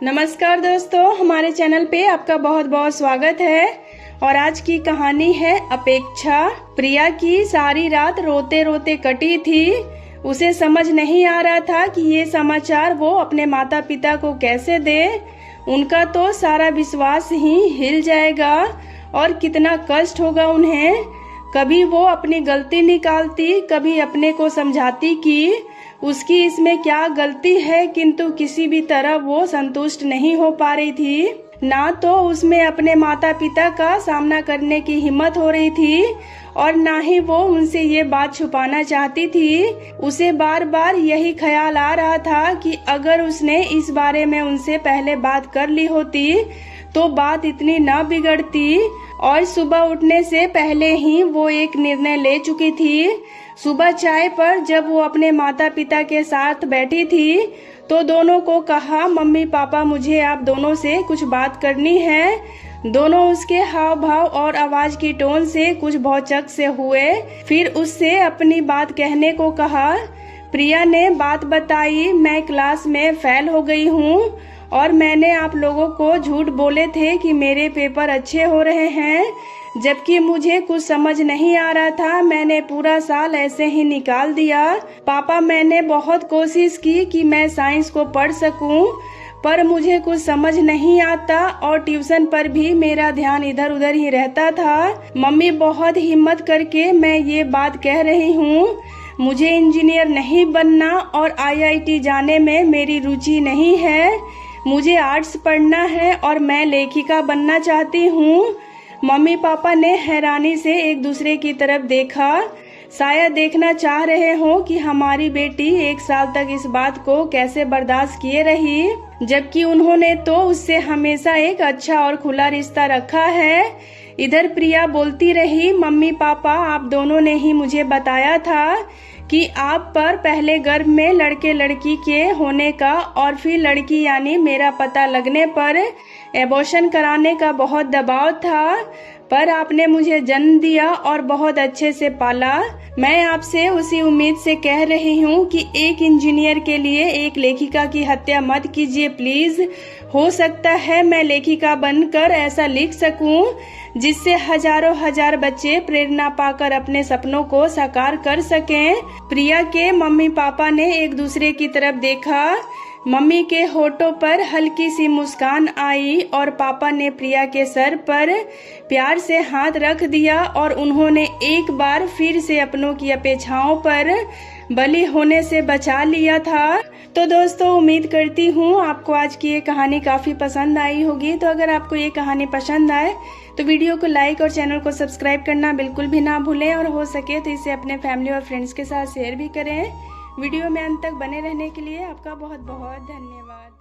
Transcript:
नमस्कार दोस्तों, हमारे चैनल पे आपका बहुत बहुत स्वागत है। और आज की कहानी है अपेक्षा। प्रिया की सारी रात रोते रोते कटी थी। उसे समझ नहीं आ रहा था कि ये समाचार वो अपने माता पिता को कैसे दे। उनका तो सारा विश्वास ही हिल जाएगा और कितना कष्ट होगा उन्हें। कभी वो अपनी गलती निकालती, कभी अपने को समझाती कि उसकी इसमें क्या गलती है, किंतु किसी भी तरह वो संतुष्ट नहीं हो पा रही थी। ना तो उसमें अपने माता पिता का सामना करने की हिम्मत हो रही थी और ना ही वो उनसे ये बात छुपाना चाहती थी। उसे बार बार यही ख्याल आ रहा था कि अगर उसने इस बारे में उनसे पहले बात कर ली होती तो बात इतनी ना बिगड़ती। और सुबह उठने से पहले ही वो एक निर्णय ले चुकी थी। सुबह चाय पर जब वो अपने माता पिता के साथ बैठी थी तो दोनों को कहा, मम्मी पापा मुझे आप दोनों से कुछ बात करनी है। दोनों उसके हाव भाव और आवाज की टोन से कुछ भौचक से हुए। फिर उससे अपनी बात कहने को कहा। प्रिया ने बात बताई, मैं क्लास में फेल हो गई हूँ और मैंने आप लोगों को झूठ बोले थे कि मेरे पेपर अच्छे हो रहे हैं, जबकि मुझे कुछ समझ नहीं आ रहा था। मैंने पूरा साल ऐसे ही निकाल दिया। पापा, मैंने बहुत कोशिश की कि मैं साइंस को पढ़ सकूं, पर मुझे कुछ समझ नहीं आता और ट्यूशन पर भी मेरा ध्यान इधर उधर ही रहता था। मम्मी, बहुत हिम्मत करके मैं ये बात कह रही हूँ। मुझे इंजीनियर नहीं बनना और IIT जाने में मेरी रुचि नहीं है। मुझे आर्ट्स पढ़ना है और मैं लेखिका बनना चाहती हूँ। मम्मी पापा ने हैरानी से एक दूसरे की तरफ देखा, शायद देखना चाह रहे हो कि हमारी बेटी 1 साल तक इस बात को कैसे बर्दाश्त किए रही, जबकि उन्होंने तो उससे हमेशा एक अच्छा और खुला रिश्ता रखा है। इधर प्रिया बोलती रही, मम्मी पापा आप दोनों ने ही मुझे बताया था कि आप पर पहले गर्भ में लड़के लड़की के होने का और फिर लड़की यानी मेरा पता लगने पर एबॉर्शन कराने का बहुत दबाव था, पर आपने मुझे जन्म दिया और बहुत अच्छे से पाला। मैं आपसे उसी उम्मीद से कह रही हूँ कि एक इंजीनियर के लिए एक लेखिका की हत्या मत कीजिए प्लीज। हो सकता है मैं लेखिका बनकर ऐसा लिख सकूं जिससे हजारों हजार बच्चे प्रेरणा पाकर अपने सपनों को साकार कर सकें। प्रिया के मम्मी पापा ने एक दूसरे की तरफ देखा। मम्मी के होठों पर हल्की सी मुस्कान आई और पापा ने प्रिया के सर पर प्यार से हाथ रख दिया और उन्होंने एक बार फिर से अपनों की अपेक्षाओं पर बलि होने से बचा लिया था। तो दोस्तों, उम्मीद करती हूँ आपको आज की ये कहानी काफी पसंद आई होगी। तो अगर आपको ये कहानी पसंद आए तो वीडियो को लाइक और चैनल को सब्सक्राइब करना बिल्कुल भी ना भूलें और हो सके तो इसे अपने फैमिली और फ्रेंड्स के साथ शेयर भी करें। वीडियो में अंत तक बने रहने के लिए आपका बहुत बहुत धन्यवाद।